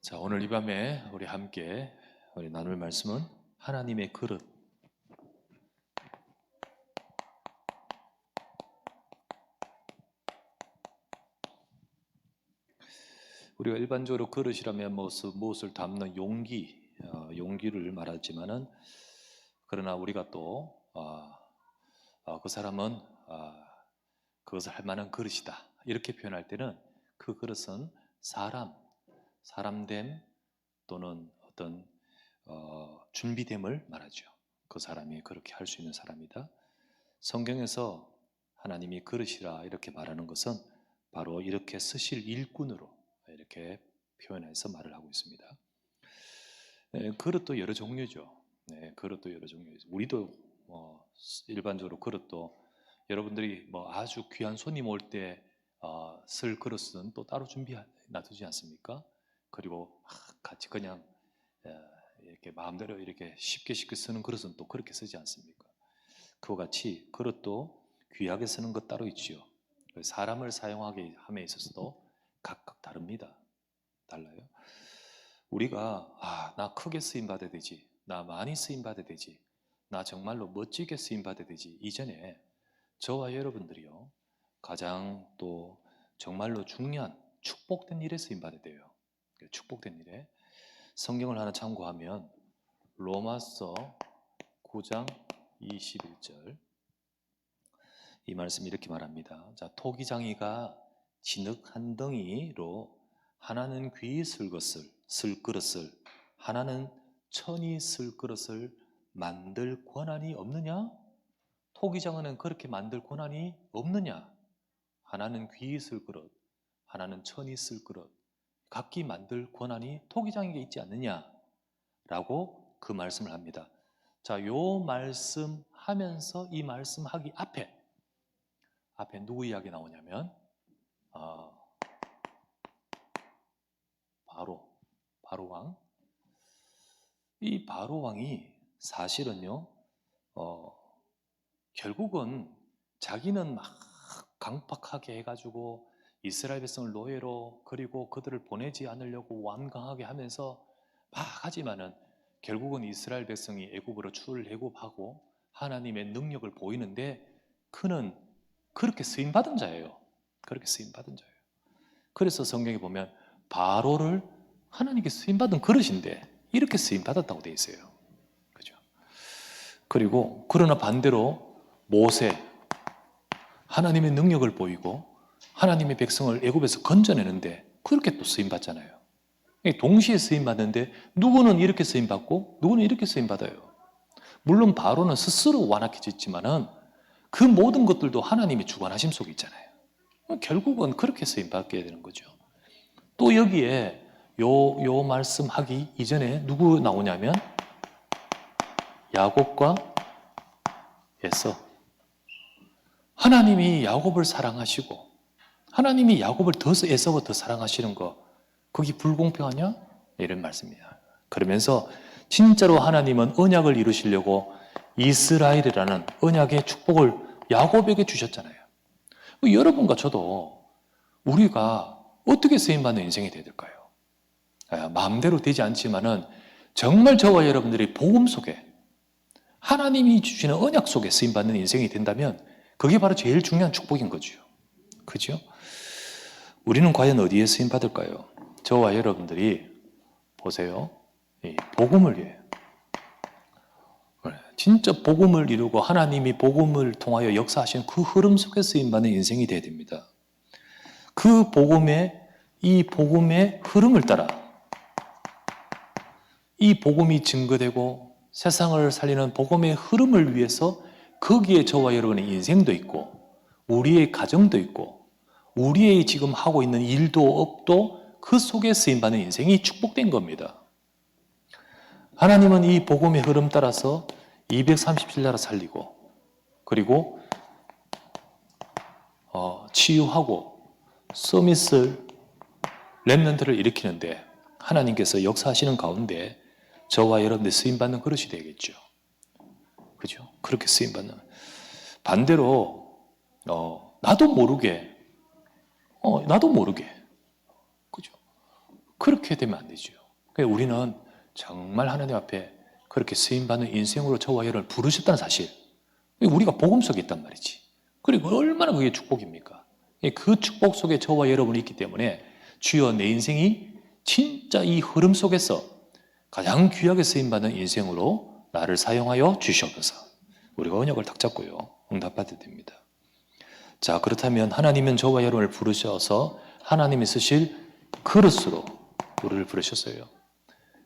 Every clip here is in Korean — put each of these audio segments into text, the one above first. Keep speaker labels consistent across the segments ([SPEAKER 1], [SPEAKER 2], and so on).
[SPEAKER 1] 자, 오늘 이 밤에 우리 함께 나눌 말씀은 하나님의 그릇. 우리가 일반적으로 그릇이라면 무엇을 담는 용기를 말하지만은 그러나 우리가 또 그 사람은 그것을 할 만한 그릇이다 이렇게 표현할 때는 그 그릇은 사람됨 또는 어떤 준비됨을 말하죠. 그 사람이 그렇게 할 수 있는 사람이다. 성경에서 하나님이 그릇이라 이렇게 말하는 것은 바로 이렇게 쓰실 일꾼으로 이렇게 표현해서 말을 하고 있습니다. 그릇도 여러 종류죠. 그릇도 여러 종류죠. 우리도 일반적으로 그릇도 여러분들이 아주 귀한 손님 올 때 쓸 그릇은 또 따로 놔두지 않습니까? 그리고 같이 그냥 이렇게 마음대로 이렇게 쉽게 쓰는 그릇은 또 그렇게 쓰지 않습니까? 그와 같이 그릇도 귀하게 쓰는 것 따로 있지요. 사람을 사용하게 함에 있어서도 각각 다릅니다. 달라요. 우리가 나 크게 쓰임 받아야 되지, 나 많이 쓰임 받아야 되지, 나 정말로 멋지게 쓰임 받아야 되지, 이전에 저와 여러분들이요 가장 또 정말로 중요한 축복된 일에 쓰임 받아야 돼요. 축복된 일에 성경을 하나 참고하면 로마서 9장 21절 이 말씀 이렇게 말합니다. 자, 토기장이가 진흙 한 덩이로 하나는 귀 쓸 그릇을 하나는 천이 쓸 그릇을 만들 권한이 없느냐? 토기장은 그렇게 만들 권한이 없느냐? 하나는 귀 쓸 그릇, 하나는 천이 쓸 그릇 각기 만들 권한이 토기장에게 있지 않느냐? 라고 그 말씀을 합니다. 자, 요 말씀 하면서 이 말씀 하기 앞에 누구 이야기 나오냐면 바로 왕. 이 바로 왕이 사실은요 결국은 자기는 막 강팍하게 해가지고 이스라엘 백성을 노예로 그리고 그들을 보내지 않으려고 완강하게 하면서 막 하지만은 결국은 이스라엘 백성이 애굽으로 출애굽하고 하나님의 능력을 보이는데 그는 그렇게 쓰임받은 자예요. 그렇게 쓰임받은 자예요. 그래서 성경에 보면 바로를 하나님께 쓰임받은 그릇인데 이렇게 쓰임받았다고 되어 있어요. 그죠? 그리고 그러나 반대로 모세 하나님의 능력을 보이고 하나님의 백성을 애굽에서 건져내는데 그렇게 또 쓰임받잖아요. 동시에 쓰임받는데 누구는 이렇게 쓰임받고 누구는 이렇게 쓰임받아요. 물론 바로는 스스로 완악해졌지만은 그 모든 것들도 하나님의 주관하심 속에 있잖아요. 결국은 그렇게 쓰임받게 되는 거죠. 또 여기에 요 말씀하기 이전에 누구 나오냐면 야곱과 에서. 하나님이 야곱을 사랑하시고 하나님이 야곱을 에서보다 더 사랑하시는 거 그게 불공평하냐? 이런 말씀이야. 그러면서 진짜로 하나님은 언약을 이루시려고 이스라엘이라는 언약의 축복을 야곱에게 주셨잖아요. 여러분과 저도 우리가 어떻게 쓰임받는 인생이 되야 될까요? 마음대로 되지 않지만은 정말 저와 여러분들이 복음 속에 하나님이 주시는 언약 속에 쓰임받는 인생이 된다면 그게 바로 제일 중요한 축복인 거죠. 그죠? 우리는 과연 어디에 쓰임받을까요? 저와 여러분들이 보세요. 복음을 위해 진짜 복음을 이루고 하나님이 복음을 통하여 역사하시는 그 흐름 속에 쓰임받는 인생이 되어야 됩니다. 그 이 복음의 흐름을 따라 이 복음이 증거되고 세상을 살리는 복음의 흐름을 위해서 거기에 저와 여러분의 인생도 있고 우리의 가정도 있고 우리의 지금 하고 있는 일도 업도 그 속에 쓰임받는 인생이 축복된 겁니다. 하나님은 이 복음의 흐름 따라서 237나라 살리고 그리고 치유하고 서밋을 렘넌트를 일으키는데 하나님께서 역사하시는 가운데 저와 여러분들 쓰임받는 그릇이 되겠죠. 그죠? 그렇게 쓰임받는. 반대로 나도 모르게 그죠? 그렇게 되면 안 되죠. 그러니까 우리는 정말 하나님 앞에 그렇게 쓰임받는 인생으로 저와 여러분을 부르셨다는 사실, 우리가 복음 속에 있단 말이지. 그리고 얼마나 그게 축복입니까? 그 축복 속에 저와 여러분이 있기 때문에 주여 내 인생이 진짜 이 흐름 속에서 가장 귀하게 쓰임받는 인생으로 나를 사용하여 주시옵소서. 우리가 언약을 딱 잡고요, 응답받아야 됩니다. 자, 그렇다면 하나님은 저와 여러분을 부르셔서 하나님이 쓰실 그릇으로 우리를 부르셨어요.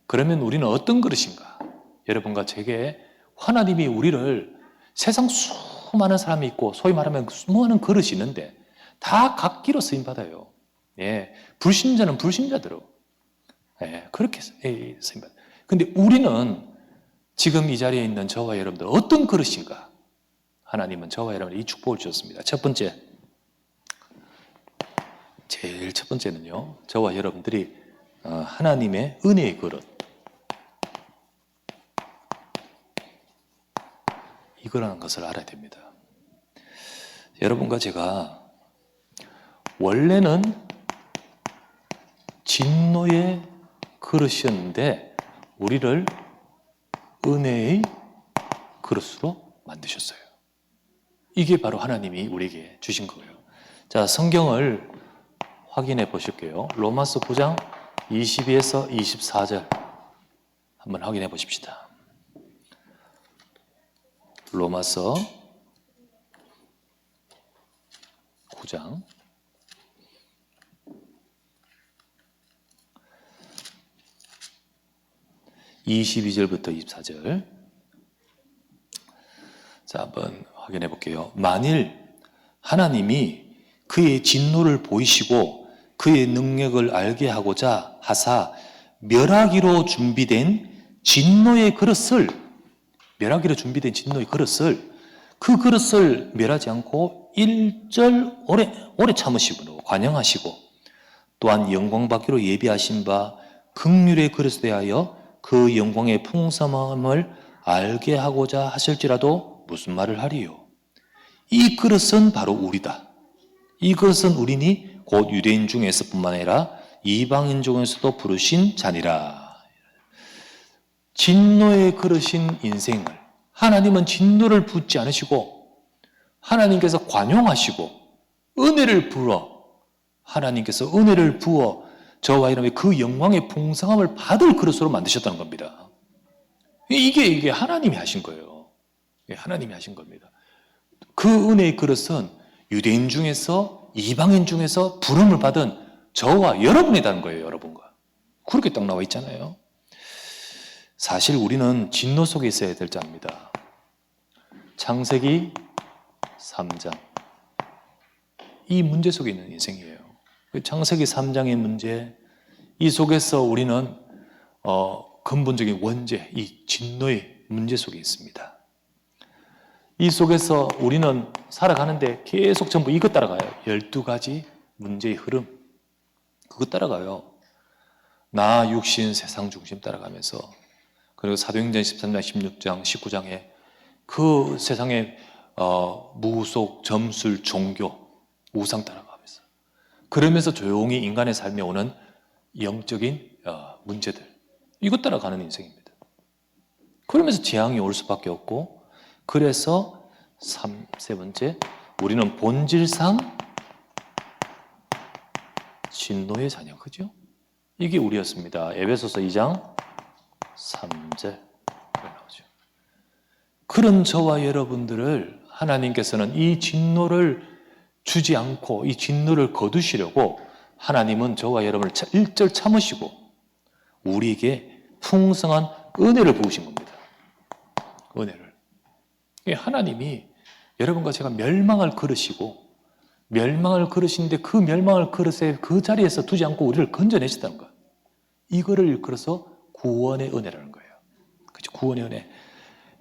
[SPEAKER 1] 그러면 우리는 어떤 그릇인가? 여러분과 제게 하나님이 우리를, 세상 수많은 사람이 있고 소위 말하면 수많은 그릇이 있는데 다 각기로 쓰임받아요. 예, 불신자는 불신자대로, 예, 그렇게 쓰임받아요. 근데 우리는 지금 이 자리에 있는 저와 여러분들 어떤 그릇인가? 하나님은 저와 여러분에게 이 축복을 주셨습니다. 첫 번째, 제일 첫 번째는요, 저와 여러분들이 하나님의 은혜의 그릇, 이거라는 것을 알아야 됩니다. 여러분과 제가 원래는 진노의 그릇이었는데 우리를 은혜의 그릇으로 만드셨어요. 이게 바로 하나님이 우리에게 주신 거예요. 자, 성경을 확인해 보실게요. 로마서 9장 22에서 24절 한번 확인해 보십시다. 로마서 9장 22절부터 24절. 자, 한번 확인해 볼게요. 만일 하나님이 그의 진노를 보이시고 그의 능력을 알게 하고자 하사 멸하기로 준비된 진노의 그릇을, 그 그릇을 멸하지 않고 일절 오래 참으시고 관영하시고 또한 영광 받기로 예비하신 바 긍휼의 그릇에 대하여 그 영광의 풍성함을 알게 하고자 하실지라도 무슨 말을 하리요? 이 그릇은 바로 우리다. 이 그릇은 우리니 곧 유대인 중에서뿐만 아니라 이방인 중에서도 부르신 자니라. 진노의 그릇인 인생을 하나님은 진노를 붓지 않으시고 하나님께서 관용하시고 은혜를 부어, 하나님께서 은혜를 부어 저와 여러분의 그 영광의 풍성함을 받을 그릇으로 만드셨다는 겁니다. 이게 하나님이 하신 거예요. 하나님이 하신 겁니다. 그 은혜의 그릇은 유대인 중에서 이방인 중에서 부름을 받은 저와 여러분이라는 거예요. 여러분과. 그렇게 딱 나와 있잖아요. 사실 우리는 진노 속에 있어야 될 자입니다. 창세기 3장, 이 문제 속에 있는 인생이에요. 창세기 3장의 문제, 이 속에서 우리는 근본적인 원죄, 이 진노의 문제 속에 있습니다. 이 속에서 우리는 살아가는데 계속 전부 이것 따라가요. 12가지 문제의 흐름, 그것 따라가요. 나, 육신, 세상 중심 따라가면서, 그리고 사도행전 13장, 16장, 19장에 그 세상의 무속, 점술, 종교, 우상 따라가면서, 그러면서 조용히 인간의 삶에 오는 영적인 문제들, 이것 따라가는 인생입니다. 그러면서 재앙이 올 수밖에 없고, 그래서 세 번째, 우리는 본질상 진노의 자녀, 그죠? 이게 우리였습니다. 에베소서 2장 3절 나오죠. 그런 저와 여러분들을 하나님께서는 이 진노를 주지 않고 이 진노를 거두시려고 하나님은 저와 여러분을 일절 참으시고 우리에게 풍성한 은혜를 부으신 겁니다. 은혜를. 하나님이 여러분과 제가 멸망을 그르시고 멸망을 그르시는데 그 멸망을 그릇에 그 자리에서 두지 않고 우리를 건져내셨다는 것. 이거를 일컬어서 구원의 은혜라는 거예요. 그렇죠? 구원의 은혜.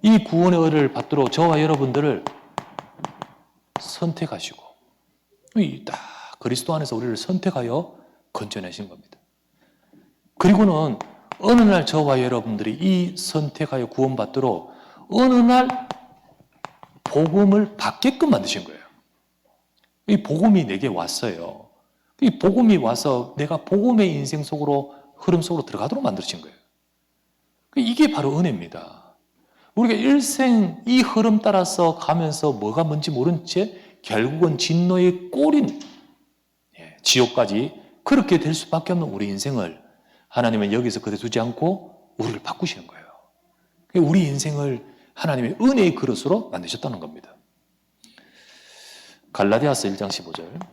[SPEAKER 1] 이 구원의 은혜를 받도록 저와 여러분들을 선택하시고 딱 그리스도 안에서 우리를 선택하여 건져내신 겁니다. 그리고는 어느 날 저와 여러분들이 이 선택하여 구원받도록 어느 날 복음을 받게끔 만드신 거예요. 이 복음이 내게 왔어요. 이 복음이 와서 내가 복음의 인생 속으로 흐름 속으로 들어가도록 만들어진 거예요. 이게 바로 은혜입니다. 우리가 일생 이 흐름 따라서 가면서 뭐가 뭔지 모른 채 결국은 진노의 꼴인 지옥까지 그렇게 될 수밖에 없는 우리 인생을 하나님은 여기서 그대 두지 않고 우리를 바꾸시는 거예요. 우리 인생을 하나님의 은혜의 그릇으로 만드셨다는 겁니다. 갈라디아서 1장 15절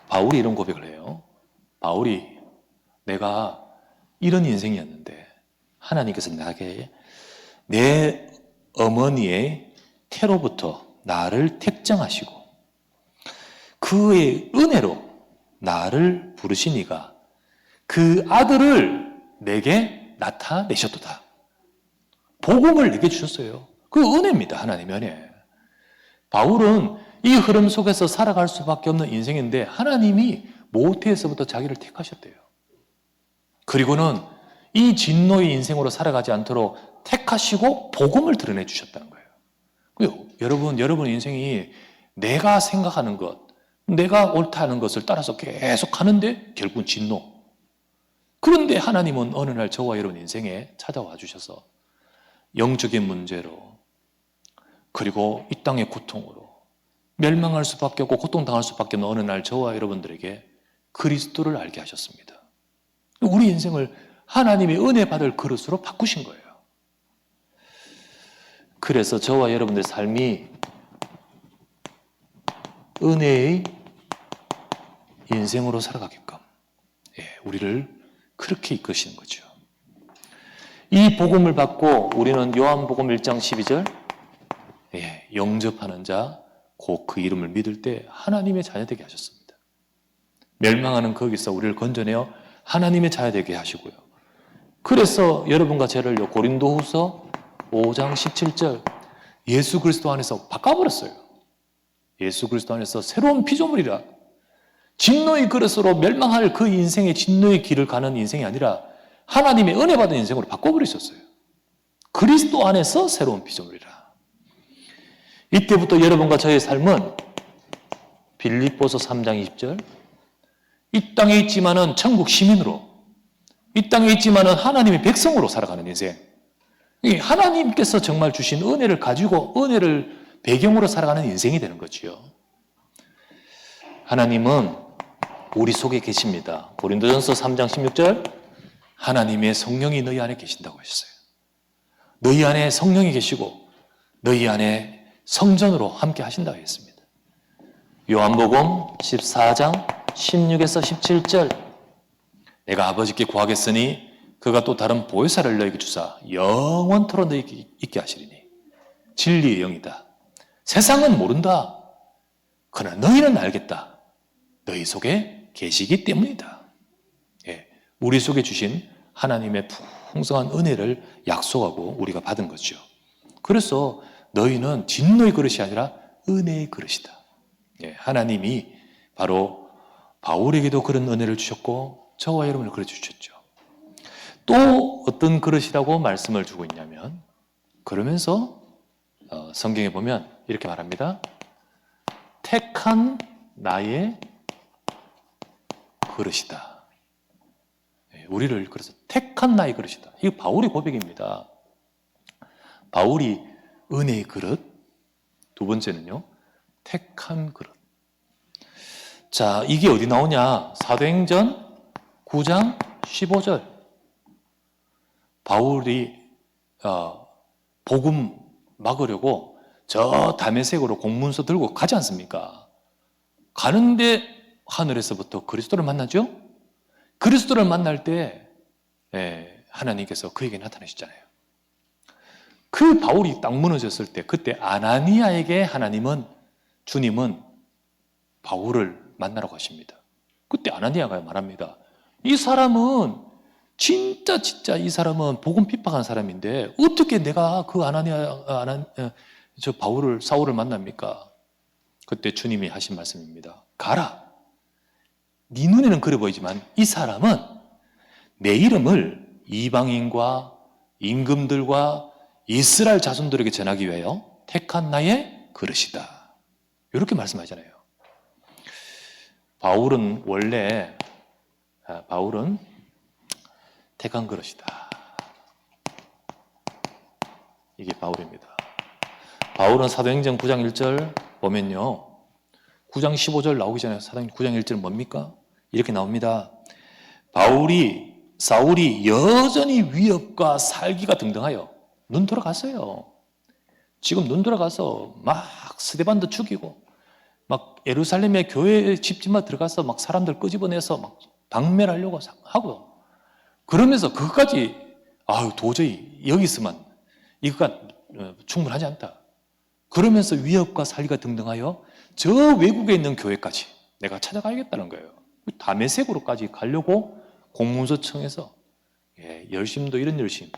[SPEAKER 1] 바울이 이런 고백을 해요. 바울이 내가 이런 인생이었는데 하나님께서 나에게 내 어머니의 태로부터 나를 택정하시고 그의 은혜로 나를 부르시니가 그 아들을 내게 나타내셨도다. 복음을 내게 주셨어요. 그 은혜입니다. 하나님의 은혜. 바울은 이 흐름 속에서 살아갈 수밖에 없는 인생인데 하나님이 모태에서부터 자기를 택하셨대요. 그리고는 이 진노의 인생으로 살아가지 않도록 택하시고 복음을 드러내 주셨다는 거예요. 여러분 인생이 내가 생각하는 것, 내가 옳다 하는 것을 따라서 계속 하는데 결국은 진노. 그런데 하나님은 어느 날 저와 여러분 인생에 찾아와 주셔서 영적인 문제로 그리고 이 땅의 고통으로 멸망할 수밖에 없고 고통당할 수밖에 없는 어느 날 저와 여러분들에게 그리스도를 알게 하셨습니다. 우리 인생을 하나님의 은혜 받을 그릇으로 바꾸신 거예요. 그래서 저와 여러분들의 삶이 은혜의 인생으로 살아가게끔 우리를 그렇게 이끄시는 거죠. 이 복음을 받고 우리는 요한복음 1장 12절 영접하는 자 곧 그 이름을 믿을 때 하나님의 자녀 되게 하셨습니다. 멸망하는 거기서 우리를 건져내어 하나님의 자녀 되게 하시고요. 그래서 여러분과 저를 고린도후서 5장 17절 예수 그리스도 안에서 바꿔버렸어요. 예수 그리스도 안에서 새로운 피조물이라 진노의 그릇으로 멸망할 그 인생의 진노의 길을 가는 인생이 아니라 하나님의 은혜 받은 인생으로 바꿔버리셨어요. 그리스도 안에서 새로운 피조물이라. 이때부터 여러분과 저의 삶은 빌립보서 3장 20절 이 땅에 있지만은 천국 시민으로 이 땅에 있지만은 하나님의 백성으로 살아가는 인생. 하나님께서 정말 주신 은혜를 가지고 은혜를 배경으로 살아가는 인생이 되는 거지요. 하나님은 우리 속에 계십니다. 고린도전서 3장 16절 하나님의 성령이 너희 안에 계신다고 하셨어요. 너희 안에 성령이 계시고 너희 안에 성전으로 함께 하신다고 했습니다. 요한복음 14장 16에서 17절 내가 아버지께 구하겠으니 그가 또 다른 보혜사를 너희에게 주사 영원토록 너희에게 있게 하시리니 진리의 영이다. 세상은 모른다. 그러나 너희는 알겠다. 너희 속에 계시기 때문이다. 우리 속에 주신 하나님의 풍성한 은혜를 약속하고 우리가 받은 거죠. 그래서 너희는 진노의 그릇이 아니라 은혜의 그릇이다. 하나님이 바로 바울에게도 그런 은혜를 주셨고 저와 여러분을 그래 주셨죠. 또 어떤 그릇이라고 말씀을 주고 있냐면 그러면서 성경에 보면 이렇게 말합니다. 택한 나의 그릇이다. 우리를 그래서 택한 나의 그릇이다. 이거 바울의 고백입니다. 바울이 은혜의 그릇, 두 번째는요 택한 그릇. 자, 이게 어디 나오냐? 사도행전 9장 15절 바울이 복음 막으려고 저 다메섹으로 공문서 들고 가지 않습니까? 가는데 하늘에서부터 그리스도를 만나죠? 그리스도를 만날 때 하나님께서 그에게 나타나셨잖아요. 그 바울이 딱 무너졌을 때 그때 아나니아에게 주님은 바울을 만나러 가십니다. 그때 아나니아가 말합니다. 이 사람은 진짜 이 사람은 복음 핍박한 사람인데 어떻게 내가 그 사울을 만납니까? 그때 주님이 하신 말씀입니다. 가라. 네 눈에는 그래 보이지만 이 사람은 내 이름을 이방인과 임금들과 이스라엘 자손들에게 전하기 위하여 택한 나의 그릇이다. 이렇게 말씀하잖아요. 바울은 택한 그릇이다. 이게 바울입니다. 바울은 사도행전 9장 1절 보면요. 9장 15절 나오기 전에 사도행전 9장 1절은 뭡니까? 이렇게 나옵니다. 사울이 여전히 위협과 살기가 등등하여 눈 돌아갔어요. 지금 눈 돌아가서 막 스데반도 죽이고 막 예루살렘의 교회 집집마다 들어가서 막 사람들 끄집어내서 막 박멸하려고 하고 그러면서 그것까지 도저히 여기 있으면 이거가 충분하지 않다. 그러면서 위협과 살기가 등등하여 저 외국에 있는 교회까지 내가 찾아가야겠다는 거예요. 다메섹으로까지 가려고 공문서 청해서 열심도 이런 열심.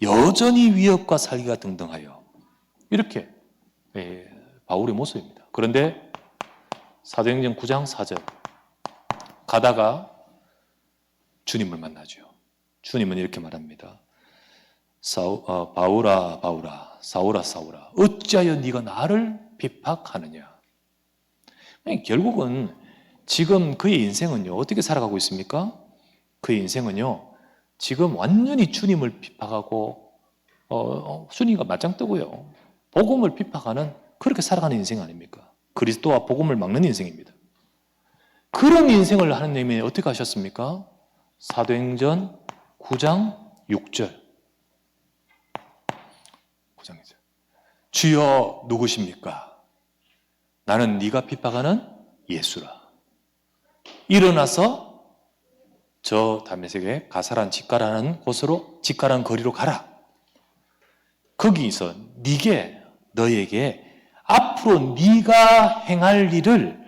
[SPEAKER 1] 여전히 위협과 살기가 등등하여 이렇게 바울의 모습입니다. 그런데 사도행전 9장 4절 가다가 주님을 만나죠. 주님은 이렇게 말합니다. 바울아 바울아 사울아 사울아 어찌하여 네가 나를 핍박하느냐. 결국은 지금 그의 인생은요 어떻게 살아가고 있습니까? 그의 인생은요 지금 완전히 주님을 핍박하고 주님과 맞짱 뜨고요 복음을 핍박하는 그렇게 살아가는 인생 아닙니까? 그리스도와 복음을 막는 인생입니다. 그런 인생을 하나님이 어떻게 하셨습니까? 사도행전 9장 6절 주여 누구십니까? 나는 네가 핍박하는 예수라. 일어나서 저 다메섹의 가사란 직가라는 곳으로 직가라는 거리로 가라. 거기서 너에게 앞으로 네가 행할 일을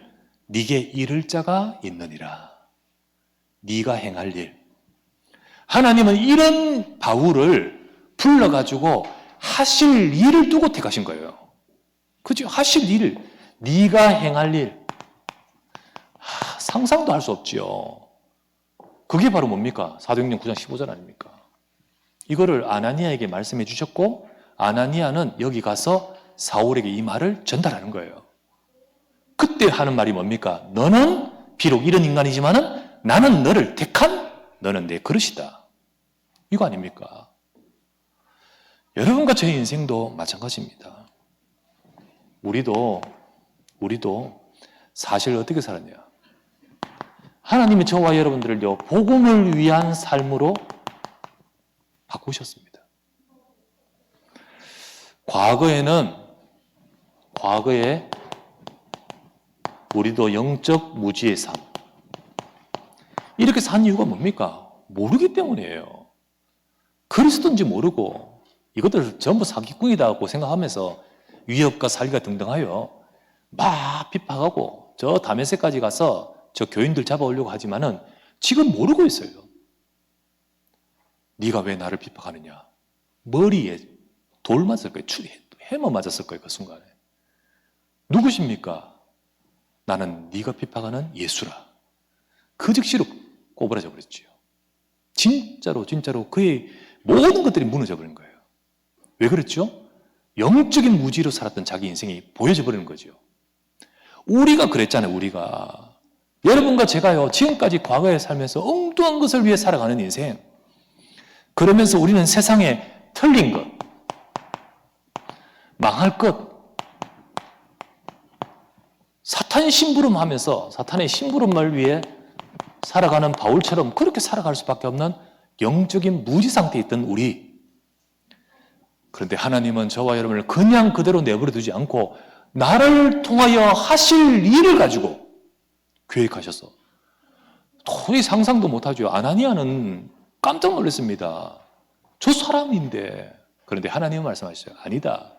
[SPEAKER 1] 네게 이를 자가 있느니라. 네가 행할 일. 하나님은 이런 바울을 불러가지고 하실 일을 두고 택하신 거예요. 그죠? 하실 일, 네가 행할 일. 상상도 할 수 없지요. 그게 바로 뭡니까? 사도행전 9장 15절 아닙니까? 이거를 아나니아에게 말씀해 주셨고 아나니아는 여기 가서 사울에게 이 말을 전달하는 거예요. 그때 하는 말이 뭡니까? 너는 비록 이런 인간이지만은 나는 너를 택한 너는 내 그릇이다. 이거 아닙니까? 여러분과 저의 인생도 마찬가지입니다. 우리도 사실 어떻게 살았냐? 하나님이 저와 여러분들을요 복음을 위한 삶으로 바꾸셨습니다. 과거에 우리도 영적 무지의 삶 이렇게 산 이유가 뭡니까? 모르기 때문이에요. 그리스도인지 모르고 이것들 전부 사기꾼이다고 생각하면서 위협과 살기가 등등하여 막 핍박하고 저 다메섹까지 가서 저 교인들 잡아오려고 하지만은 지금 모르고 있어요. 네가 왜 나를 핍박하느냐? 머리에 돌 맞을 거예요. 해머 맞았을 거예요. 그 순간에. 누구십니까? 나는 네가 핍박하는 예수라. 그 즉시로 꼬부라져 버렸지요. 진짜로 그의 모든 것들이 무너져 버린 거예요. 왜 그랬죠? 영적인 무지로 살았던 자기 인생이 보여져 버리는 거죠. 우리가 그랬잖아요. 우리가. 여러분과 제가요 지금까지 과거에 살면서 엉뚱한 것을 위해 살아가는 인생. 그러면서 우리는 세상에 틀린 것, 망할 것, 사탄 심부름하면서 사탄의 심부름을 위해 살아가는 바울처럼 그렇게 살아갈 수밖에 없는 영적인 무지 상태에 있던 우리. 그런데 하나님은 저와 여러분을 그냥 그대로 내버려 두지 않고 나를 통하여 하실 일을 가지고 계획하셔서 도저히 상상도 못하죠. 아나니아는 깜짝 놀랐습니다. 저 사람인데. 그런데 하나님은 말씀하셨어요. 아니다.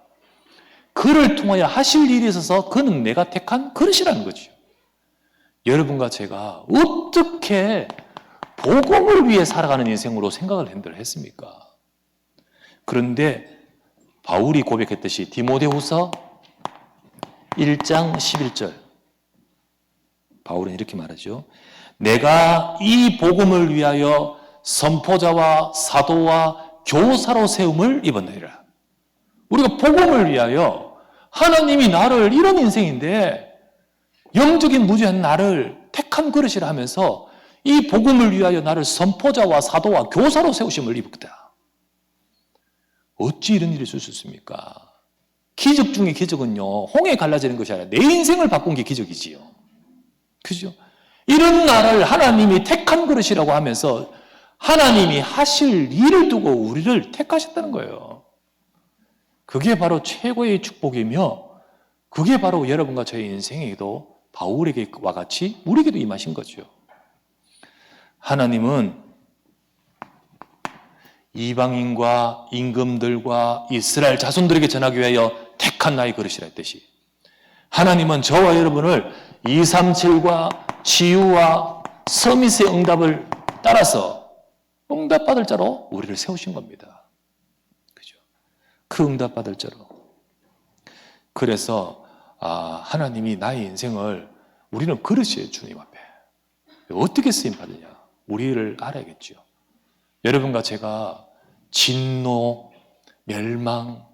[SPEAKER 1] 그를 통하여 하실 일이 있어서 그는 내가 택한 그릇이라는 거죠. 여러분과 제가 어떻게 복음을 위해 살아가는 인생으로 생각을 했습니까? 그런데 바울이 고백했듯이 디모데후서 1장 11절 바울은 이렇게 말하죠. 내가 이 복음을 위하여 선포자와 사도와 교사로 세움을 입었느니라. 우리가 복음을 위하여 하나님이 나를 이런 인생인데 영적인 무지한 나를 택한 그릇이라 하면서 이 복음을 위하여 나를 선포자와 사도와 교사로 세우심을 입었다. 어찌 이런 일이 있을 수 있습니까? 기적 중의 기적은요, 홍해 갈라지는 것이 아니라 내 인생을 바꾼 게 기적이지요. 그죠? 이런 나를 하나님이 택한 그릇이라고 하면서 하나님이 하실 일을 두고 우리를 택하셨다는 거예요. 그게 바로 최고의 축복이며 그게 바로 여러분과 저의 인생에도 바울에게와 같이 우리에게도 임하신 거죠. 하나님은 이방인과 임금들과 이스라엘 자손들에게 전하기 위하여 택한 나의 그릇이라 했듯이 하나님은 저와 여러분을 237과 치유와 서밋의 응답을 따라서 응답받을 자로 우리를 세우신 겁니다. 그죠? 그 응답받을 자로. 그래서 하나님이 나의 인생을 우리는 그릇이에요. 주님 앞에. 어떻게 쓰임받느냐? 우리를 알아야겠죠. 여러분과 제가 진노, 멸망,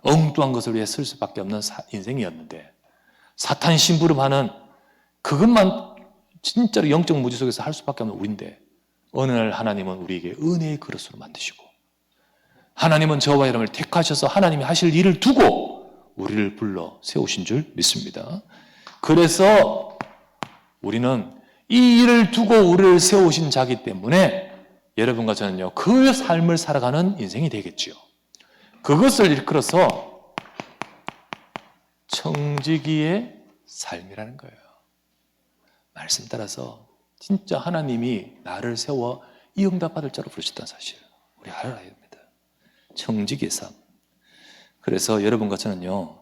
[SPEAKER 1] 엉뚱한 것을 위해 쓸 수밖에 없는 인생이었는데 사탄 심부름하는 그것만 진짜로 영적 무지 속에서 할 수밖에 없는 우리인데 어느 날 하나님은 우리에게 은혜의 그릇으로 만드시고 하나님은 저와 여러분을 택하셔서 하나님이 하실 일을 두고 우리를 불러 세우신 줄 믿습니다. 그래서 우리는 이 일을 두고 우리를 세우신 자기 때문에 여러분과 저는요 그 삶을 살아가는 인생이 되겠죠. 그것을 일컬어서 청지기의 삶이라는 거예요. 말씀 따라서 진짜 하나님이 나를 세워 이 응답받을 자로 부르셨다는 사실 우리 알아야 됩니다. 청지기의 삶. 그래서 여러분과 저는요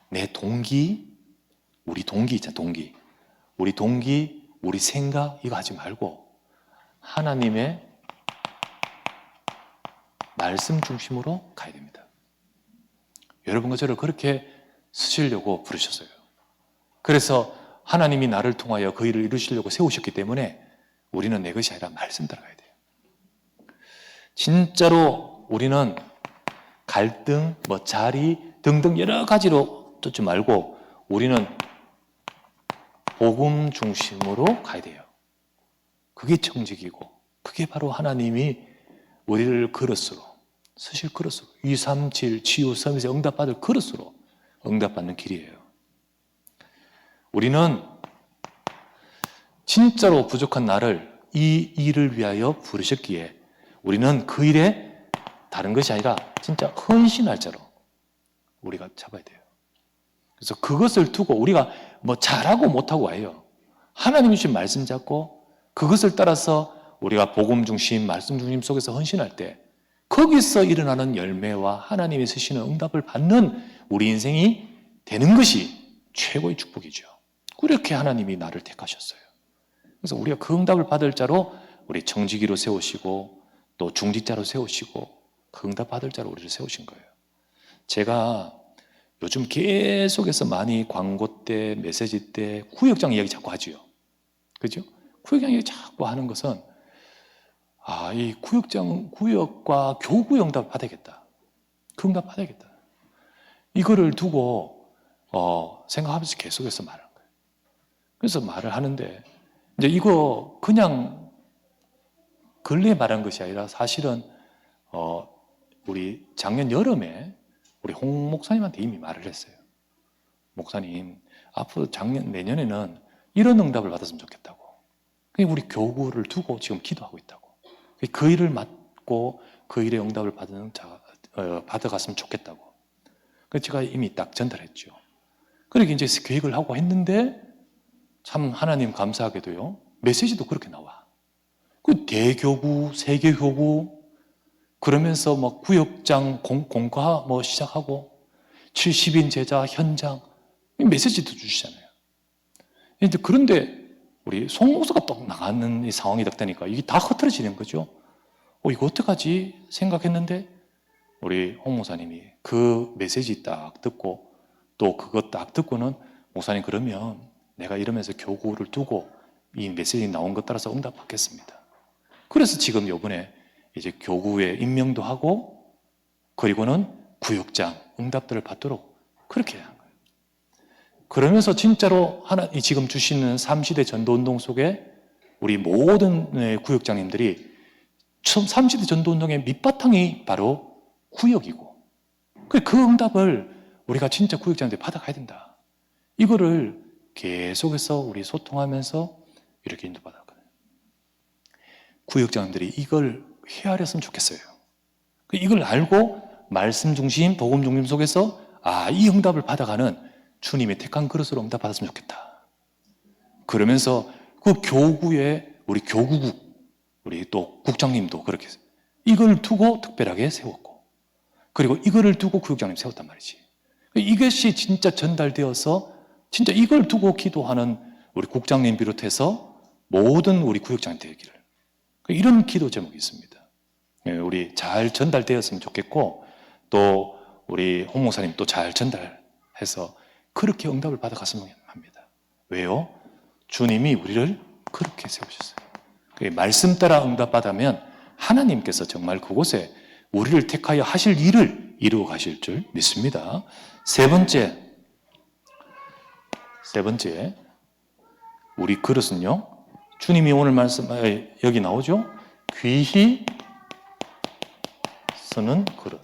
[SPEAKER 1] 내 동기, 우리 동기 있잖아. 동기, 우리 생각 이거 하지 말고 하나님의 말씀 중심으로 가야 됩니다. 여러분과 저를 그렇게 쓰시려고 부르셨어요. 그래서 하나님이 나를 통하여 그 일을 이루시려고 세우셨기 때문에 우리는 내 것이 아니라 말씀 따라가야 돼요. 진짜로 우리는 갈등, 자리 등등 여러 가지로 쫓지 말고 우리는 복음 중심으로 가야 돼요. 그게 청직이고 그게 바로 하나님이 우리를 그릇으로 쓰실 그릇으로 237 치유 서밋에 응답받을 그릇으로 응답받는 길이에요. 우리는 진짜로 부족한 나를 이 일을 위하여 부르셨기에 우리는 그 일에 다른 것이 아니라 진짜 헌신할 자로 우리가 잡아야 돼요. 그래서 그것을 두고 우리가 잘하고 못하고 아니에요. 하나님 주신 말씀 잡고 그것을 따라서 우리가 복음 중심, 말씀 중심 속에서 헌신할 때 거기서 일어나는 열매와 하나님이 쓰시는 응답을 받는 우리 인생이 되는 것이 최고의 축복이죠. 그렇게 하나님이 나를 택하셨어요. 그래서 우리가 그 응답을 받을 자로 우리 청지기로 세우시고 또 중직자로 세우시고 그 응답 받을 자로 우리를 세우신 거예요. 제가 요즘 계속해서 많이 광고 때, 메시지 때 구역장 이야기 자꾸 하지요. 그죠? 구역장 이야기 자꾸 하는 것은 이 구역과 교구 응답 받아야겠다. 그 응답 받아야겠다. 이거를 두고 생각하면서 계속해서 말하는 거예요. 그래서 말을 하는데 이제 이거 그냥 근래에 말한 것이 아니라 사실은 우리 작년 여름에 우리 홍 목사님한테 이미 말을 했어요. 목사님, 앞으로 내년에는 이런 응답을 받았으면 좋겠다고. 우리 교구를 두고 지금 기도하고 있다고. 그 일을 맡고 그 일의 응답을 받아갔으면 좋겠다고. 그래서 제가 이미 딱 전달했죠. 그렇게 이제 계획을 하고 했는데 참 하나님 감사하게도요. 메시지도 그렇게 나와. 그 대교구, 세계교구 그러면서 구역장 공과 시작하고 70인 제자 현장 메시지도 주시잖아요. 그런데 우리 송 목사가 또 나가는 이 상황이 딱 되니까 이게 다 흐트러지는 거죠. 이거 어떡하지 생각했는데 우리 홍 목사님이 그 메시지 딱 듣고 또 그거 딱 듣고는 목사님 그러면 내가 이러면서 교구를 두고 이 메시지 나온 것 따라서 응답 받겠습니다. 그래서 지금 이번에 이제 교구에 임명도 하고 그리고는 구역장 응답들을 받도록 그렇게 한 거예요. 그러면서 진짜로 하나님 지금 주시는 3시대 전도운동 속에 우리 모든 구역장님들이 3시대 전도운동의 밑바탕이 바로 구역이고, 그 응답을 우리가 진짜 구역장님들이 받아가야 된다. 이거를 계속해서 우리 소통하면서 이렇게 인도받았거든요. 구역장님들이 이걸 헤아렸으면 좋겠어요. 이걸 알고 말씀 중심, 복음 중심 속에서 이 응답을 받아가는 주님의 택한 그릇으로 응답 받았으면 좋겠다. 그러면서 그 교구에 우리 교구국, 우리 또 국장님도 그렇게 이걸 두고 특별하게 세웠고, 그리고 이거를 두고 구역장님 세웠단 말이지. 이것이 진짜 전달되어서 진짜 이걸 두고 기도하는 우리 국장님 비롯해서 모든 우리 구역장님 되기를, 이런 기도 제목이 있습니다. 우리 잘 전달되었으면 좋겠고, 또 우리 홍 목사님 또 잘 전달해서 그렇게 응답을 받아갔으면 합니다. 왜요? 주님이 우리를 그렇게 세우셨어요. 말씀 따라 응답받으면 하나님께서 정말 그곳에 우리를 택하여 하실 일을 이루어 가실 줄 믿습니다. 세 번째, 우리 그릇은요, 주님이 오늘 말씀 여기 나오죠? 귀히 쓰는 그릇.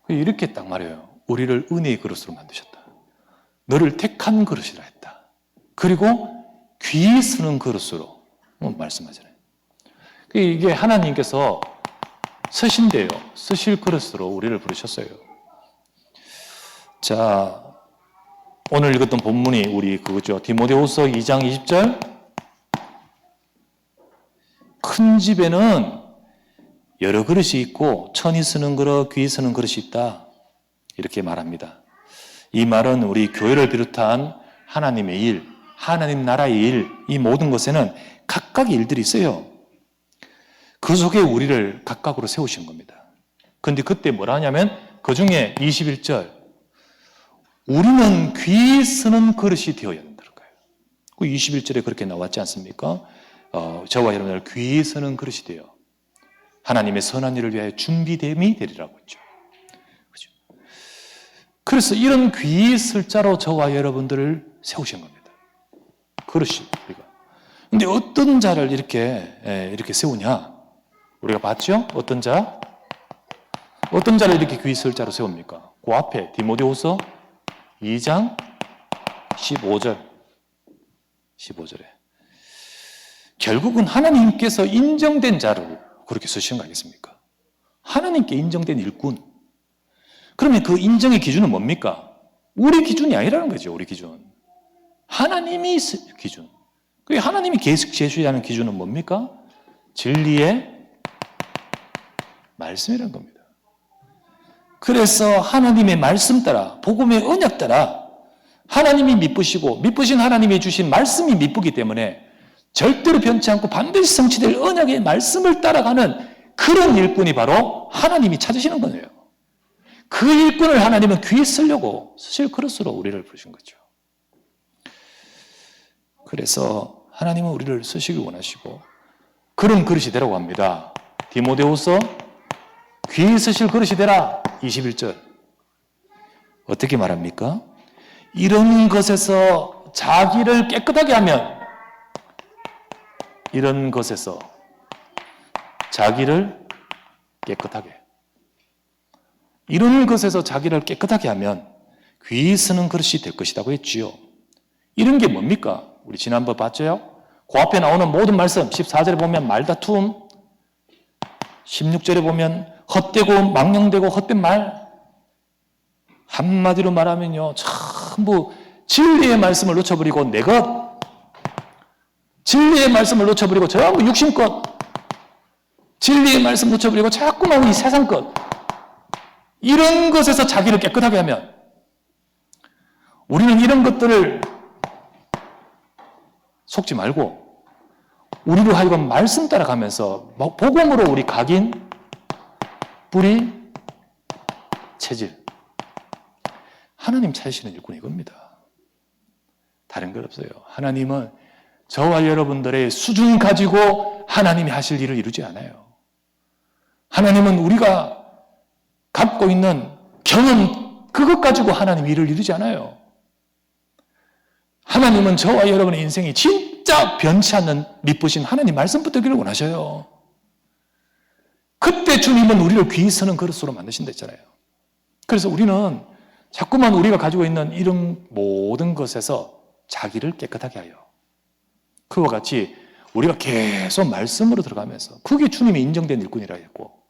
[SPEAKER 1] 이렇게 딱 말해요. 우리를 은혜의 그릇으로 만드셨다. 너를 택한 그릇이라 했다. 그리고 귀히 쓰는 그릇으로 말씀하잖아요. 이게 하나님께서 쓰신대요. 쓰실 그릇으로 우리를 부르셨어요. 자, 오늘 읽었던 본문이 우리 그거죠. 디모데후서 2장 20절. 큰 집에는 여러 그릇이 있고 천이 쓰는 그릇, 귀히 쓰는 그릇이 있다. 이렇게 말합니다. 이 말은 우리 교회를 비롯한 하나님의 일, 하나님 나라의 일, 이 모든 것에는 각각의 일들이 있어요. 그 속에 우리를 각각으로 세우신 겁니다. 그런데 그때 뭐라 하냐면 그 중에 21절, 우리는 귀히 쓰는 그릇이 되어야 된다는 거예요. 그 21절에 그렇게 나왔지 않습니까? 저와 여러분들 귀히 쓰는 그릇이 돼요. 하나님의 선한 일을 위하여 준비됨이 되리라고 했죠. 그렇죠? 그래서 이런 귀히 쓸 자로 저와 여러분들을 세우신 겁니다. 그릇이 우리가. 근데 어떤 자를 이렇게 세우냐? 우리가 봤죠? 어떤 자? 어떤 자를 이렇게 귀히 쓸 자로 세웁니까? 그 앞에 디모데후서 2장 15절에 결국은 하나님께서 인정된 자를 그렇게 쓰신 거 아니겠습니까? 하나님께 인정된 일꾼. 그러면 그 인정의 기준은 뭡니까? 우리 기준이 아니라는 거죠. 우리 기준. 하나님이 기준. 그 하나님이 계속 제시하는 기준은 뭡니까? 진리의 말씀이라는 겁니다. 그래서 하나님의 말씀 따라, 복음의 언약 따라 하나님이 미쁘신 하나님이 주신 말씀이 미쁘기 때문에 절대로 변치 않고 반드시 성취될 언약의 말씀을 따라가는 그런 일꾼이 바로 하나님이 찾으시는 거예요. 그 일꾼을 하나님은 귀히 쓰려고 쓰실 그릇으로 우리를 부르신 거죠. 그래서 하나님은 우리를 쓰시길 원하시고 그런 그릇이 되라고 합니다. 디모데후서 귀히 쓰실 그릇이 되라. 21절. 어떻게 말합니까? 이런 것에서 자기를 깨끗하게 하면, 이런 것에서 자기를 깨끗하게, 이런 것에서 자기를 깨끗하게 하면 귀히 쓰는 그릇이 될 것이라고 했지요. 이런 게 뭡니까? 우리 지난번 봤죠? 그 앞에 나오는 모든 말씀, 14절에 보면 말다툼, 16절에 보면 헛되고 망령되고 헛된 말, 한마디로 말하면요, 전부 진리의 말씀을 놓쳐버리고 내 것, 진리의 말씀을 놓쳐버리고 전부 육신것, 진리의 말씀 놓쳐버리고 자꾸만 이 세상 것, 이런 것에서 자기를 깨끗하게 하면 우리는 이런 것들을 속지 말고 우리로 하여금 말씀 따라가면서 복음으로 우리 각인, 뿌리, 체질, 하나님 찾으시는 일꾼이 이겁니다. 다른 것 없어요. 하나님은 저와 여러분들의 수준 가지고 하나님이 하실 일을 이루지 않아요. 하나님은 우리가 갖고 있는 경험 그것 가지고 하나님 일을 이루지 않아요. 하나님은 저와 여러분의 인생이 진짜 변치 않는 미쁘신 하나님 말씀 붙들기를 원하셔요. 그때 주님은 우리를 귀히 서는 그릇으로 만드신다 했잖아요. 그래서 우리는 자꾸만 우리가 가지고 있는 이런 모든 것에서 자기를 깨끗하게 하여 그와 같이 우리가 계속 말씀으로 들어가면서 그게 주님이 인정된 일꾼이라 했고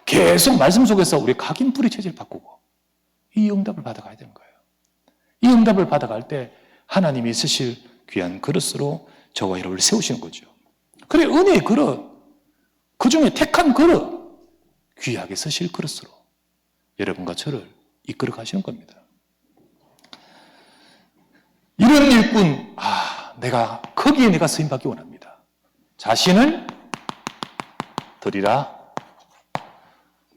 [SPEAKER 1] 계속 말씀 속에서 우리 각인뿌리 체질을 바꾸고 이 응답을 받아가야 되는 거예요. 이 응답을 받아갈 때 하나님이 쓰실 귀한 그릇으로 저와 여러분을 세우시는 거죠. 그래 은혜의 그릇, 그 중에 택한 그릇, 귀하게 쓰실 그릇으로 여러분과 저를 이끌어 가시는 겁니다. 이런 일꾼, 내가 거기에 내가 쓰임받기 원합니다. 자신을 드리라.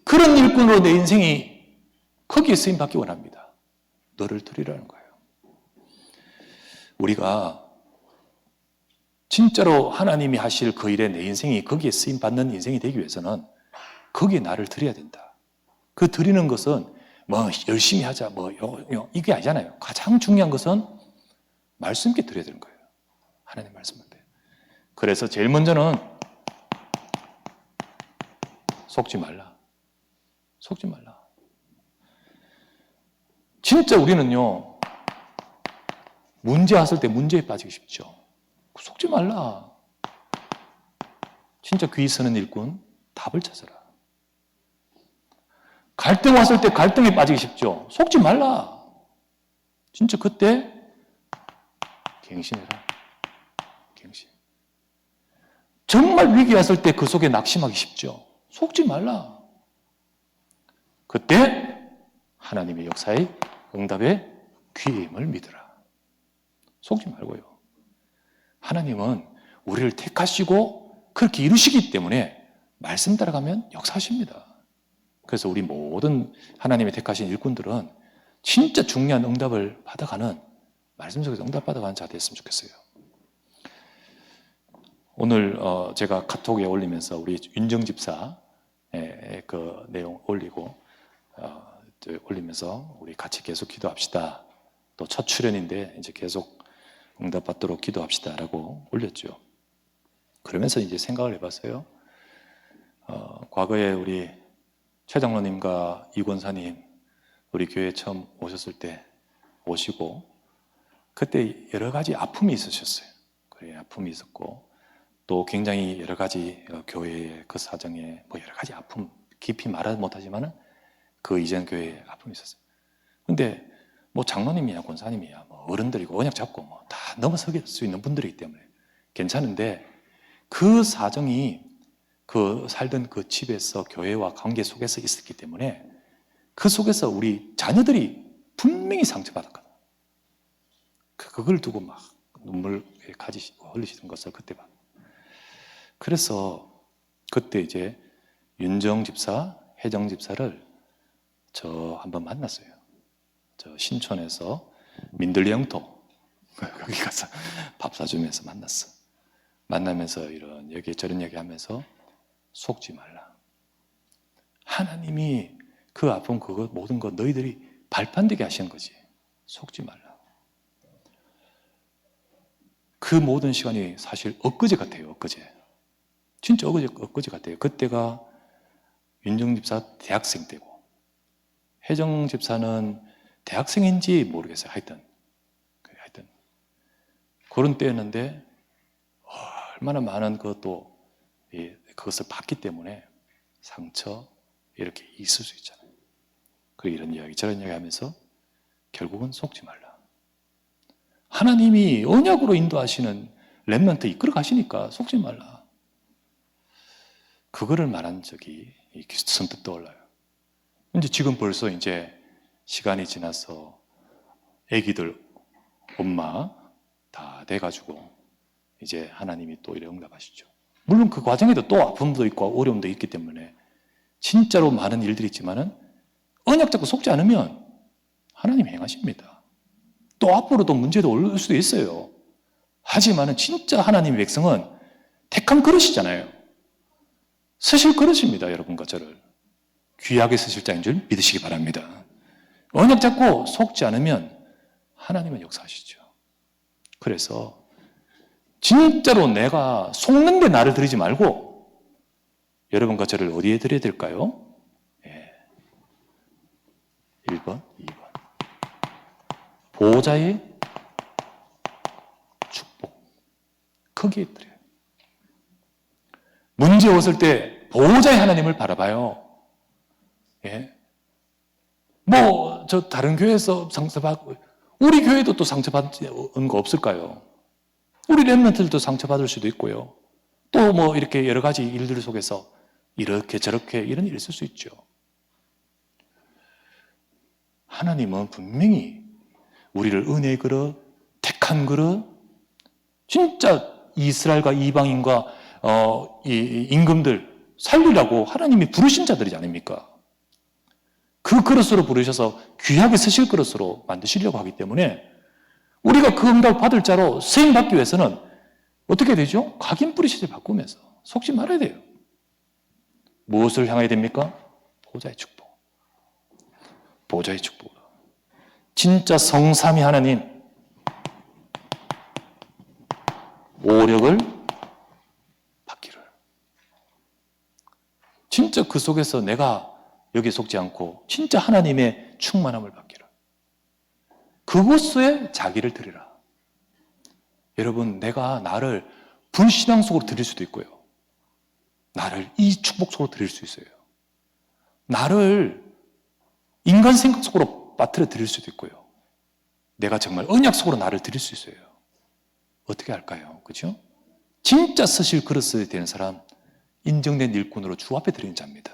[SPEAKER 1] 그런 일꾼으로 내 인생이 거기에 쓰임받기 원합니다. 너를 드리라는 거예요. 우리가 진짜로 하나님이 하실 그 일에 내 인생이 거기에 쓰임받는 인생이 되기 위해서는 거기에 나를 드려야 된다. 그 드리는 것은 열심히 하자, 이게 아니잖아요. 가장 중요한 것은 말씀 있게 드려야 되는 거예요. 하나님 말씀을 때. 그래서 제일 먼저는 속지 말라. 속지 말라. 진짜 우리는요, 문제 왔을 때 문제에 빠지기 쉽죠. 속지 말라. 진짜 귀히 서는 일꾼, 답을 찾아라. 갈등 왔을 때 갈등에 빠지기 쉽죠. 속지 말라. 진짜 그때 갱신해라. 갱신. 정말 위기 왔을 때 그 속에 낙심하기 쉽죠. 속지 말라. 그때 하나님의 역사의 응답의 귀임을 믿으라. 속지 말고요. 하나님은 우리를 택하시고 그렇게 이루시기 때문에 말씀 따라가면 역사하십니다. 그래서 우리 모든 하나님의 택하신 일꾼들은 진짜 중요한 응답을 받아가는, 말씀 속에서 응답 받아가는 자 됐으면 좋겠어요. 오늘 제가 카톡에 올리면서 우리 윤정 집사의 그 내용 올리고 올리면서 우리 같이 계속 기도합시다. 또 첫 출연인데 이제 계속 응답 받도록 기도합시다라고 올렸죠. 그러면서 이제 생각을 해봤어요. 과거에 우리 최 장로님과 이 권사님 우리 교회에 처음 오셨을 때 오시고 그때 여러 가지 아픔이 있으셨어요. 그래, 아픔이 있었고 또 굉장히 여러 가지 교회의 그 사정에 여러 가지 아픔, 깊이 말하지 못하지만은 그 이전 교회에 아픔이 있었어요. 근데 장로님이야 권사님이야 어른들이고 언약 잡고 다 넘어설 수 있는 분들이기 때문에 괜찮은데 그 사정이 그 살던 그 집에서 교회와 관계 속에서 있었기 때문에 그 속에서 우리 자녀들이 분명히 상처받았거든요. 그걸 두고 막 눈물 흘리시는 것을 그때 봤어요. 그래서 그때 이제 윤정 집사, 혜정 집사를 저 한번 만났어요. 저 신촌에서 민들레 영토 거기 가서 밥 사주면서 만났어. 만나면서 이런 얘기 저런 얘기 하면서 속지 말라. 하나님이 그 아픔 그거 모든 거 너희들이 발판되게 하시는 거지. 속지 말라. 그 모든 시간이 사실 엊그제 같아요. 엊그제. 진짜 엊그제 같아요. 그때가 윤정 집사 대학생 때고 혜정 집사는 대학생인지 모르겠어요. 하여튼 그런 때였는데 얼마나 많은 그것도 그것을 봤기 때문에 상처 이렇게 있을 수 있잖아요. 그 이런 이야기 저런 이야기 하면서 결국은 속지 말라. 하나님이 언약으로 인도하시는 렘넌트 이끌어 가시니까 속지 말라. 그거를 말한 적이 선뜻 떠올라요. 이제 지금 벌써 이제 시간이 지나서 아기들 엄마 다 돼가지고 이제 하나님이 또 이래 응답하시죠. 물론 그 과정에도 또 아픔도 있고 어려움도 있기 때문에 진짜로 많은 일들이 있지만은 언약 잡고 속지 않으면 하나님 행하십니다. 또 앞으로도 문제도 올 수도 있어요. 하지만은 진짜 하나님의 백성은 택한 그릇이잖아요. 쓰실 그릇입니다. 여러분과 저를 귀하게 쓰실 자인 줄 믿으시기 바랍니다. 언약 잡고 속지 않으면 하나님은 역사하시죠. 그래서 진짜로 내가 속는데 나를 드리지 말고 여러분과 저를 어디에 드려야 될까요? 1번, 2번. 보호자의 축복. 거기에 드려요. 문제 왔을 때 보호자의 하나님을 바라봐요. 저 다른 교회에서 상처받고, 우리 교회도 또 상처받은 거 없을까요? 우리 렘넌트들도 상처받을 수도 있고요. 또 이렇게 여러 가지 일들 속에서 이렇게 저렇게 이런 일이 있을 수 있죠. 하나님은 분명히 우리를 은혜의 그릇, 택한 그릇, 진짜 이스라엘과 이방인과 이 임금들 살리라고 하나님이 부르신 자들이지 않습니까? 그 그릇으로 부르셔서 귀하게 쓰실 그릇으로 만드시려고 하기 때문에 우리가 그 응답을 받을 자로 쓰임받기 위해서는 어떻게 되죠? 각인 뿌리시를 바꾸면서 속지 말아야 돼요. 무엇을 향해야 됩니까? 보호자의 축복. 보호자의 축복. 진짜 성삼위 하나님 오력을 받기를. 진짜 그 속에서 내가 여기에 속지 않고 진짜 하나님의 충만함을 받기를. 그곳에 자기를 드리라. 여러분, 내가 나를 불신앙 속으로 드릴 수도 있고요. 나를 이 축복 속으로 드릴 수 있어요. 나를 인간 생각 속으로 빠뜨려 드릴 수도 있고요. 내가 정말 언약 속으로 나를 드릴 수 있어요. 어떻게 할까요? 그죠? 진짜 쓰실 그릇이 되는 사람, 인정된 일꾼으로 주 앞에 드리는 자입니다.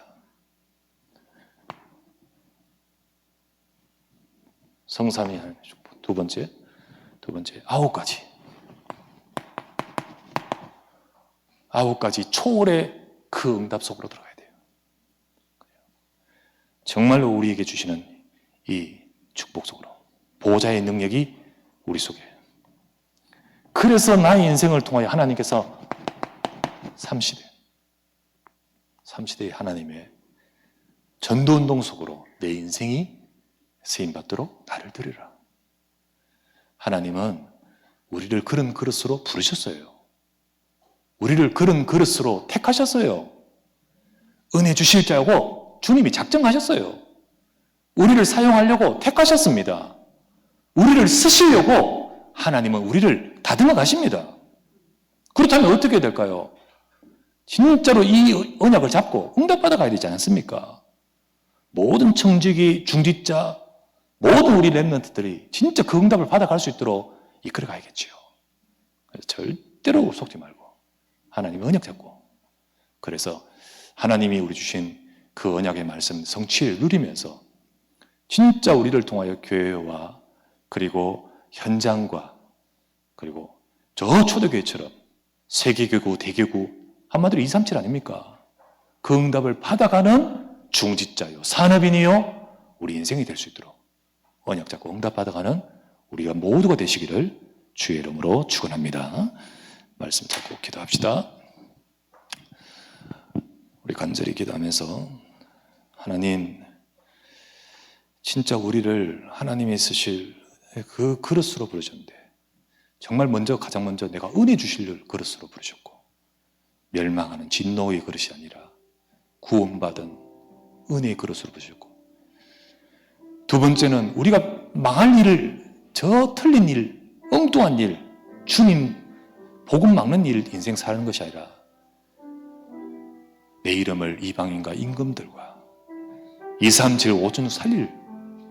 [SPEAKER 1] 성삼위 하나님의 축복. 두 번째, 9가지. 9가지 초월의 그 응답 속으로 들어가야 돼요. 정말로 우리에게 주시는 이 축복 속으로. 보호자의 능력이 우리 속에. 그래서 나의 인생을 통하여 하나님께서 3시대의 하나님의 전도운동 속으로 내 인생이 쓰임받도록 나를 드리라. 하나님은 우리를 그런 그릇으로 부르셨어요. 우리를 그런 그릇으로 택하셨어요. 은혜 주실 자고 주님이 작정하셨어요. 우리를 사용하려고 택하셨습니다. 우리를 쓰시려고 하나님은 우리를 다듬어 가십니다. 그렇다면 어떻게 될까요? 진짜로 이 언약을 잡고 응답받아 가야 되지 않습니까? 모든 청지기, 중직자, 모든 우리 렘넌트들이 진짜 그 응답을 받아갈 수 있도록 이끌어 가야겠죠. 그래서 절대로 속지 말고 하나님의 언약 잡고, 그래서 하나님이 우리 주신 그 언약의 말씀 성취를 누리면서 진짜 우리를 통하여 교회와 그리고 현장과 그리고 저 초대교회처럼 세계교구, 대교구, 한마디로 237 아닙니까? 그 응답을 받아가는 중직자요, 산업인이요, 우리 인생이 될 수 있도록 언약 잡고 응답 받아가는 우리가 모두가 되시기를 주의 이름으로 축원합니다. 말씀 잡고 기도합시다. 우리 간절히 기도하면서, 하나님, 진짜 우리를 하나님이 쓰실 그 그릇으로 부르셨는데 정말 가장 먼저 내가 은혜 주실 그릇으로 부르셨고, 멸망하는 진노의 그릇이 아니라 구원받은 은혜의 그릇으로 부르셨고, 두 번째는 우리가 망할 일을, 저 틀린 일, 엉뚱한 일, 주님 복음 막는 일 인생 사는 것이 아니라 내 이름을 이방인과 임금들과 237 5천 살릴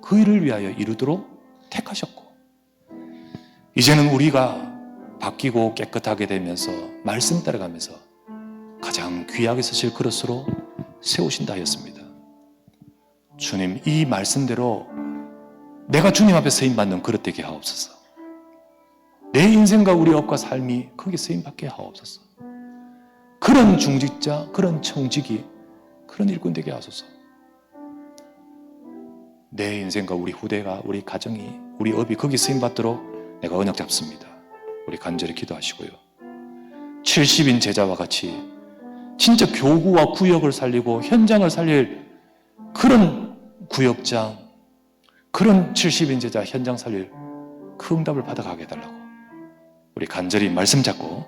[SPEAKER 1] 그 일을 위하여 이루도록 택하셨고, 이제는 우리가 바뀌고 깨끗하게 되면서 말씀 따라가면서 가장 귀하게 쓰실 그릇으로 세우신다 하였습니다. 주님, 이 말씀대로 내가 주님 앞에 쓰임받는 그릇 되게 하옵소서. 내 인생과 우리 업과 삶이 크게 쓰임받게 하옵소서. 그런 중직자, 그런 청직이, 그런 일꾼 되게 하소서. 내 인생과 우리 후대가, 우리 가정이, 우리 업이 거기 쓰임받도록 내가 언약 잡습니다. 우리 간절히 기도하시고요. 70인 제자와 같이 진짜 교구와 구역을 살리고 현장을 살릴 그런 구역장, 그런 70인제자 현장 살릴 그 응답을 받아가게 해달라고 우리 간절히 말씀 잡고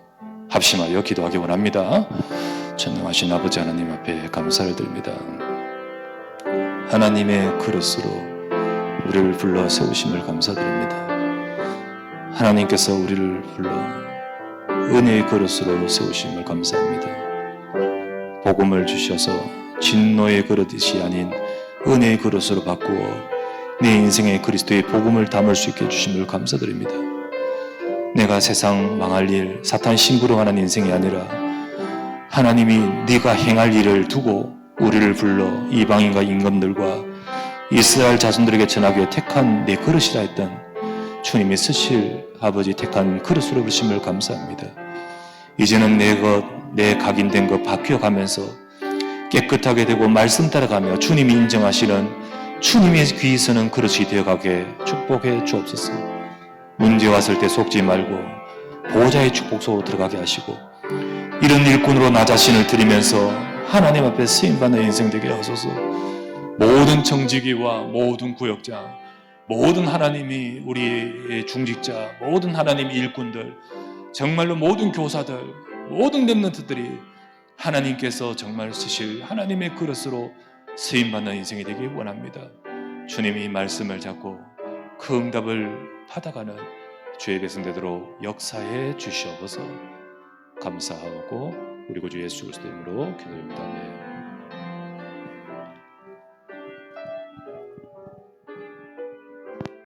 [SPEAKER 1] 합심하여 기도하기 원합니다. 전능하신 아버지 하나님 앞에 감사를 드립니다. 하나님의 그릇으로 우리를 불러 세우심을 감사드립니다. 하나님께서 우리를 불러 은혜의 그릇으로 세우심을 감사합니다. 복음을 주셔서 진노의 그릇이 아닌 은혜의 그릇으로 바꾸어 내 인생에 그리스도의 복음을 담을 수 있게 해주심을 감사드립니다. 내가 세상 망할 일, 사탄 심부름하는 인생이 아니라 하나님이 네가 행할 일을 두고 우리를 불러 이방인과 임금들과 이스라엘 자손들에게 전하기 위해 택한 내 그릇이라 했던 주님이 쓰실 아버지 택한 그릇으로 부르심을 감사합니다. 이제는 내 각인된 것 바뀌어가면서 깨끗하게 되고 말씀 따라가며 주님이 인정하시는 주님의 귀에 서는 그릇이 되어가게 축복해 주옵소서. 문제 왔을 때 속지 말고 보호자의 축복 속으로 들어가게 하시고 이런 일꾼으로 나 자신을 드리면서 하나님 앞에 쓰임받는 인생 되게 하소서. 모든 청지기와 모든 구역장, 모든 하나님이 우리의 중직자, 모든 하나님의 일꾼들, 정말로 모든 교사들, 모든 렘넌트들이 하나님께서 정말 쓰실 하나님의 그릇으로 쓰임받는 인생이 되길 원합니다. 주님이 말씀을 잡고 그 응답을 받아가는 주의 백성 되도록 역사해 주시옵소서. 감사하고 우리 구주 예수 그리스도 이름으로 기도합니다. 아멘.